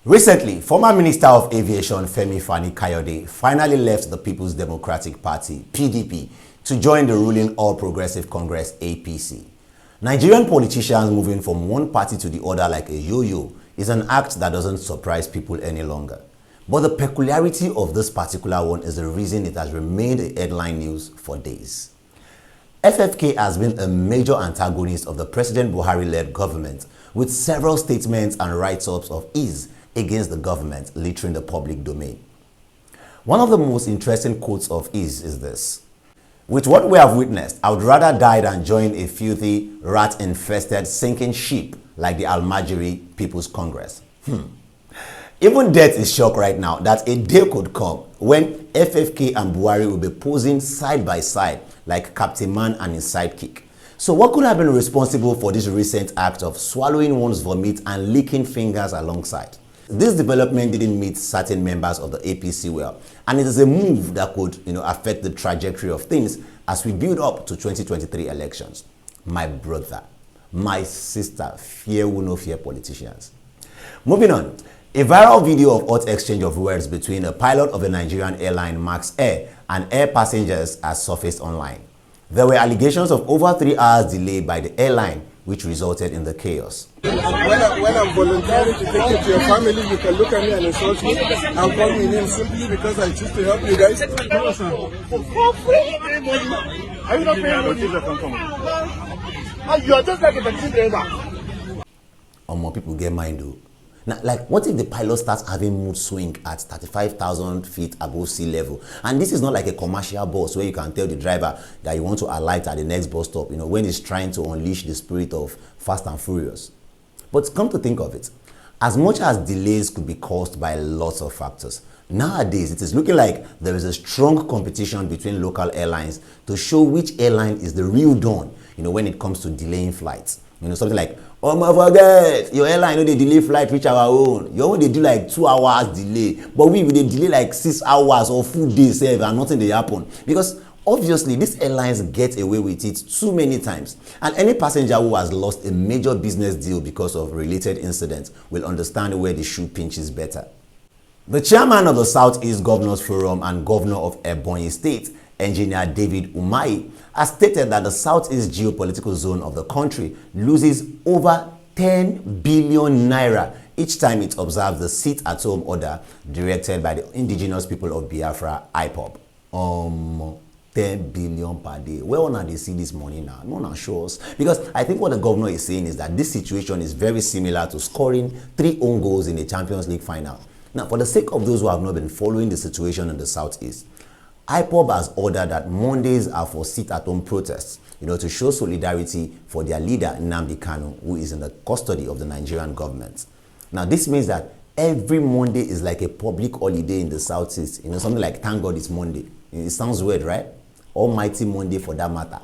Recently, former Minister of Aviation Femi Fani-Kayode finally left the People's Democratic Party (PDP) to join the ruling All Progressive Congress (APC). Nigerian politicians moving from one party to the other like a yo-yo is an act that doesn't surprise people any longer. But the peculiarity of this particular one is the reason it has remained a headline news for days. FFK has been a major antagonist of the President Buhari-led government, with several statements and write-ups of his against the government littering the public domain. One of the most interesting quotes of his is this: "With what we have witnessed, I would rather die than join a filthy, rat-infested, sinking ship like the Almajiri People's Congress." Even death is shocked right now that a day could come when FFK and Buhari will be posing side by side like Captain Man and his sidekick. So what could have been responsible for this recent act of swallowing one's vomit and licking fingers alongside? This development didn't meet certain members of the APC well, and it is a move that could affect the trajectory of things as we build up to 2023 elections. My brother, my sister, fear will no fear politicians. Moving on, a viral video of hot exchange of words between a pilot of the Nigerian airline Max Air and air passengers has surfaced online. There were allegations of over 3 hours delay by the airline, which resulted in the chaos. When I'm volunteering to take you to your family, you can look at me and insult me and call me names simply because I choose to help you guys. For free? Are you not paying money? You are just like a taxi driver. More people get mind though. Now, like, what if the pilot starts having mood swing at 35,000 feet above sea level? And this is not like a commercial bus where you can tell the driver that you want to alight at the next bus stop, when he's trying to unleash the spirit of Fast and Furious. But come to think of it, as much as delays could be caused by lots of factors, nowadays it is looking like there is a strong competition between local airlines to show which airline is the real don, when it comes to delaying flights. Something like, "Oh my forget, your airline they delay flight reach our own. Your own they do like 2 hours delay, but we they delay like 6 hours or full days and nothing they happen." Because obviously these airlines get away with it too many times, and any passenger who has lost a major business deal because of related incidents will understand where the shoe pinches better. The chairman of the Southeast Governors Forum and governor of Ebonyi State, Engineer David Umahi, has stated that the Southeast geopolitical zone of the country loses over 10 billion naira each time it observes the sit-at-home order directed by the indigenous people of Biafra, IPOB. 10 billion per day. Where now they see this money now? No one shows. Because I think what the governor is saying is that this situation is very similar to scoring 3 own goals in a Champions League final. Now, for the sake of those who have not been following the situation in the Southeast, IPOB has ordered that Mondays are for sit-at-home protests, to show solidarity for their leader, Nnamdi Kanu, who is in the custody of the Nigerian government. Now, this means that every Monday is like a public holiday in the Southeast. Something like thank God it's Monday. It sounds weird, right? Almighty Monday for that matter.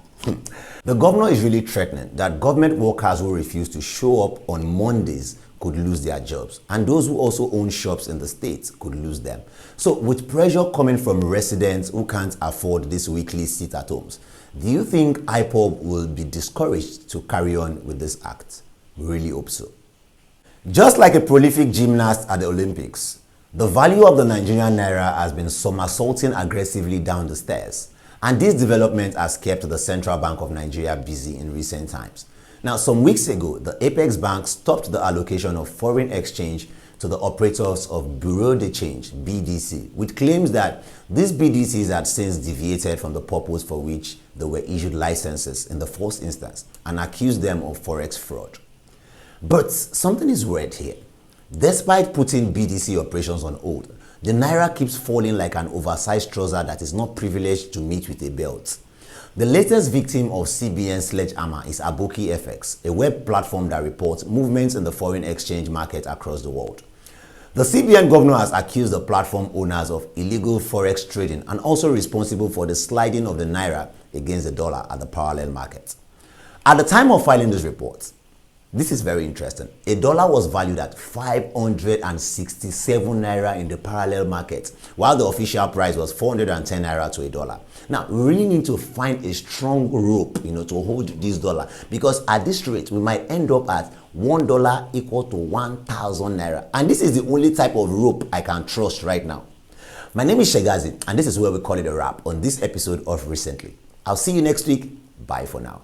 The governor is really threatening that government workers who refuse to show up on Mondays could lose their jobs, and those who also own shops in the state could lose them. So with pressure coming from residents who can't afford these weekly sit-at-homes, do you think IPOB will be discouraged to carry on with this act? We really hope so. Just like a prolific gymnast at the Olympics, the value of the Nigerian naira has been somersaulting aggressively down the stairs, and this development has kept the Central Bank of Nigeria busy in recent times. Now, some weeks ago, the Apex Bank stopped the allocation of foreign exchange to the operators of Bureau de Change, BDC, with claims that these BDCs had since deviated from the purpose for which they were issued licenses in the first instance and accused them of forex fraud. But something is weird here. Despite putting BDC operations on hold, the naira keeps falling like an oversized trouser that is not privileged to meet with a belt. The latest victim of CBN sledgehammer is Aboki FX, a web platform that reports movements in the foreign exchange market across the world. The CBN governor has accused the platform owners of illegal forex trading and also responsible for the sliding of the naira against the dollar at the parallel market. At the time of filing this report, this is very interesting. A dollar was valued at 567 naira in the parallel market, while the official price was 410 naira to a dollar. Now, we really need to find a strong rope, to hold this dollar, because at this rate, we might end up at $1 equal to 1,000 naira. And this is the only type of rope I can trust right now. My name is Shegazi, and this is where we call it a wrap on this episode of Recently. I'll see you next week. Bye for now.